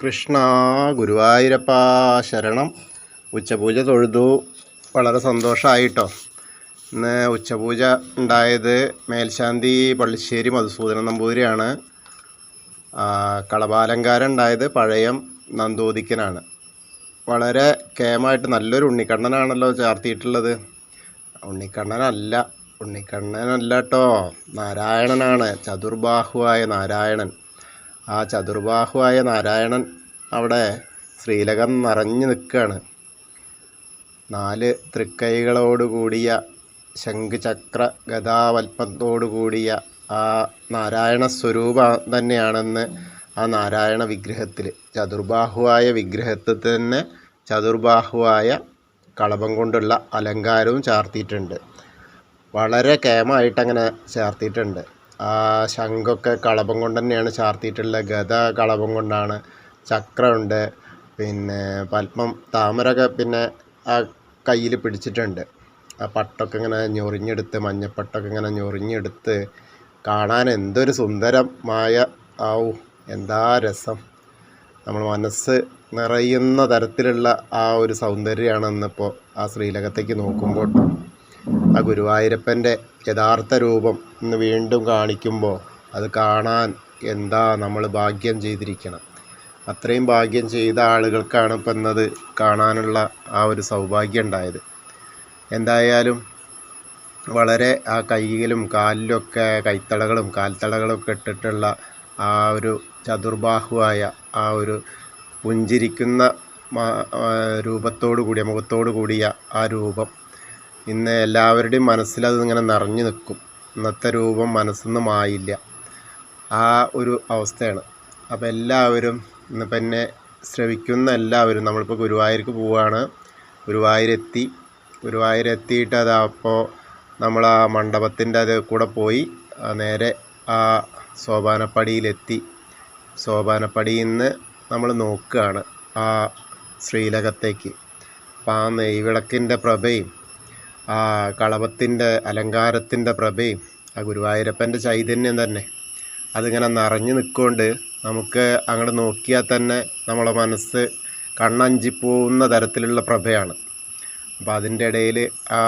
കൃഷ്ണ ഗുരുവായൂരപ്പ ശരണം. ഉച്ചപൂജ തൊഴുതു. വളരെ സന്തോഷമായിട്ടോ. ഇന്ന് ഉച്ചപൂജ ഉണ്ടായത് മേൽശാന്തി പള്ളിശ്ശേരി മധുസൂദനൻ നമ്പൂതിരിയാണ്. കളഭാലങ്കാരം ഉണ്ടായത് പഴയം നന്തോദിക്കനാണ്. വളരെ കേമായിട്ട് നല്ലൊരു ഉണ്ണിക്കണ്ണനാണല്ലോ ചാർത്തിയിട്ടുള്ളത്. ഉണ്ണിക്കണ്ണനല്ല കേട്ടോ, നാരായണനാണ്. ചതുർബാഹുവായ നാരായണൻ. ആ ചതുർബാഹുവായ നാരായണൻ അവിടെ ശ്രീലകം നിറഞ്ഞു നിൽക്കുകയാണ്. 4 തൃക്കൈകളോടുകൂടിയ ശംഖ് ചക്ര ഗദാവൽപ്പത്തോടുകൂടിയ ആ നാരായണ സ്വരൂപം തന്നെയാണെന്ന് ആ നാരായണ വിഗ്രഹത്തിൽ, ചതുർബാഹുവായ വിഗ്രഹത്തിൽ തന്നെ ചതുർബാഹുവായ കളഭം കൊണ്ടുള്ള അലങ്കാരവും ചാർത്തിയിട്ടുണ്ട്. വളരെ കേമായിട്ടങ്ങനെ ചാർത്തിയിട്ടുണ്ട്. ആ ശംഖൊക്കെ കളഭം കൊണ്ട് തന്നെയാണ് ചാർത്തിയിട്ടുള്ളത്. ഗദ കളഭം കൊണ്ടാണ്. ചക്രമുണ്ട്, പിന്നെ പത്മം താമരൊക്കെ പിന്നെ ആ കയ്യിൽ പിടിച്ചിട്ടുണ്ട്. ആ പട്ടൊക്കെ ഇങ്ങനെ ഞൊറിഞ്ഞെടുത്ത്, മഞ്ഞപ്പട്ടൊക്കെ ഇങ്ങനെ ഞൊറിഞ്ഞെടുത്ത് കാണാൻ എന്തൊരു സുന്ദരമായ എന്താ രസം. നമ്മൾ മനസ്സ് നിറയുന്ന തരത്തിലുള്ള ആ ഒരു സൗന്ദര്യമാണ് ഇന്നിപ്പോൾ ആ ശ്രീലകത്തേക്ക് നോക്കുമ്പോൾ. ആ ഗുരുവായൂരപ്പൻ്റെ യഥാർത്ഥ രൂപം ഇന്ന് വീണ്ടും കാണിക്കുമ്പോൾ അത് കാണാൻ എന്താ നമ്മൾ ഭാഗ്യം ചെയ്തിരിക്കണം. അത്രയും ഭാഗ്യം ചെയ്ത ആളുകൾക്കാണ് ഇപ്പം ഇന്നത് കാണാനുള്ള ആ ഒരു സൗഭാഗ്യം ഉണ്ടായത്. എന്തായാലും വളരെ ആ കൈയിലും കാലിലൊക്കെ കൈത്തളകളും കാൽത്തളകളൊക്കെ ഇട്ടിട്ടുള്ള ആ ഒരു ചതുർബാഹുവായ ആ ഒരു പുഞ്ചിരിക്കുന്ന രൂപത്തോടു കൂടിയ, മുഖത്തോടു കൂടിയ ആ രൂപം ഇന്ന് എല്ലാവരുടെയും മനസ്സിലത് ഇങ്ങനെ നിറഞ്ഞു നിൽക്കും. ഇന്നത്തെ രൂപം മനസ്സിൽ നിന്ന് മായില്ല. ആ ഒരു അവസ്ഥയാണ്. അപ്പോൾ എല്ലാവരും ഇന്നിപ്പോൾ എന്നെ ശ്രവിക്കുന്ന എല്ലാവരും, നമ്മളിപ്പോൾ ഗുരുവായൂർക്ക് പോവുകയാണ്. ഗുരുവായൂരെത്തിയിട്ട് അതപ്പോൾ നമ്മൾ ആ മണ്ഡപത്തിൻ്റെ അത് കൂടെ പോയി നേരെ ആ സോപാനപ്പടിയിലെത്തി. സോപാനപ്പടിയിൽ നിന്ന് നമ്മൾ നോക്കുകയാണ് ആ ശ്രീലകത്തേക്ക്. അപ്പം ആ നെയ്വിളക്കിൻ്റെ പ്രഭയും ആ കളഭത്തിൻ്റെ അലങ്കാരത്തിൻ്റെ പ്രഭയും ആ ഗുരുവായൂരപ്പൻ്റെ ചൈതന്യം തന്നെ അതിങ്ങനെ നിറഞ്ഞു നിൽക്കൊണ്ട് നമുക്ക് അങ്ങോട്ട് നോക്കിയാൽ തന്നെ നമ്മളെ മനസ്സ് കണ്ണഞ്ചിപ്പോകുന്ന തരത്തിലുള്ള പ്രഭയാണ്. അപ്പോൾ അതിൻ്റെ ഇടയിൽ ആ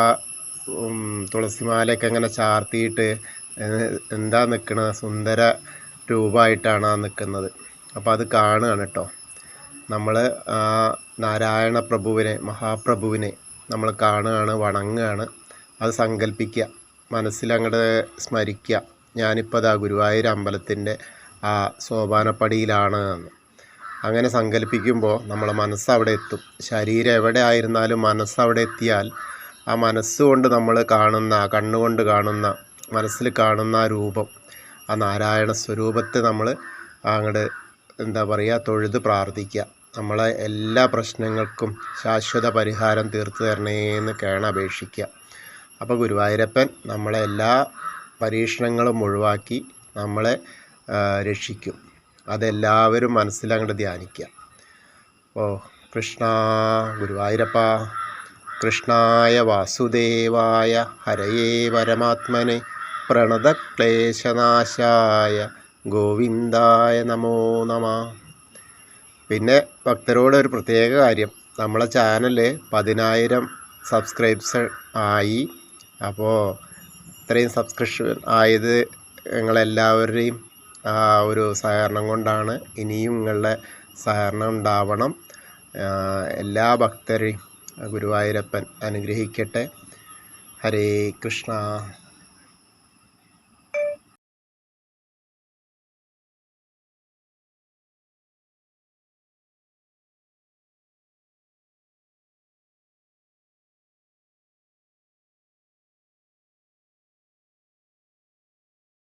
തുളസിമാലയൊക്കെ അങ്ങനെ ചാർത്തിയിട്ട് എന്താ നിൽക്കുന്നത്, സുന്ദര രൂപമായിട്ടാണ് ആ നിൽക്കുന്നത്. അപ്പോൾ അത് കാണുകയാണ് കേട്ടോ. നമ്മൾ നാരായണ പ്രഭുവിനെ, മഹാപ്രഭുവിനെ നമ്മൾ കാണുകയാണ്, വണങ്ങുകയാണ്. അത് സങ്കല്പിക്കുക, മനസ്സിലങ്ങോട്ട് സ്മരിക്കുക. ഞാനിപ്പോൾ അതാ ഗുരുവായൂർ അമ്പലത്തിൻ്റെ ആ സോപാനപ്പടിയിലാണ് എന്ന് അങ്ങനെ സങ്കല്പിക്കുമ്പോൾ നമ്മളെ മനസ്സ് അവിടെ എത്തും. ശരീരം എവിടെ ആയിരുന്നാലും മനസ്സ് അവിടെ എത്തിയാൽ ആ മനസ്സുകൊണ്ട് നമ്മൾ കാണുന്ന, കണ്ണുകൊണ്ട് കാണുന്ന, മനസ്സിൽ കാണുന്ന ആ രൂപം, ആ നാരായണ സ്വരൂപത്തെ നമ്മൾ അങ്ങോട്ട് എന്താ പറയുക, തൊഴുത് പ്രാർത്ഥിക്കുക. നമ്മളെ എല്ലാ പ്രശ്നങ്ങൾക്കും ശാശ്വത പരിഹാരം തീർത്തു തരണേന്ന് അപേക്ഷിക്കുക. അപ്പോൾ ഗുരുവായൂരപ്പൻ നമ്മളെ എല്ലാ പരീക്ഷണങ്ങളും ഒഴിവാക്കി നമ്മളെ രക്ഷിക്കും. അതെല്ലാവരും മനസ്സിലങ്ങോട്ട് ധ്യാനിക്കുക. ഓ കൃഷ്ണ ഗുരുവായൂരപ്പ. കൃഷ്ണായ വാസുദേവായ ഹരയേ പരമാത്മനെ പ്രണതക്ലേശനാശായ ഗോവിന്ദായ നമോ നമഃ. പിന്നെ ഭക്തരോട് ഒരു പ്രത്യേക കാര്യം, നമ്മളെ ചാനൽ 10,000 സബ്സ്ക്രൈബ്സ് ആയി. അപ്പോൾ ഇത്രയും സബ്സ്ക്രിപ്ഷൻ ആയത് നിങ്ങളെല്ലാവരുടെയും ഒരു സഹകരണം കൊണ്ടാണ്. ഇനിയും നിങ്ങളുടെ സഹകരണം ഉണ്ടാവണം. എല്ലാ ഭക്തരെയും ഗുരുവായൂരപ്പൻ അനുഗ്രഹിക്കട്ടെ. ഹരേ കൃഷ്ണ.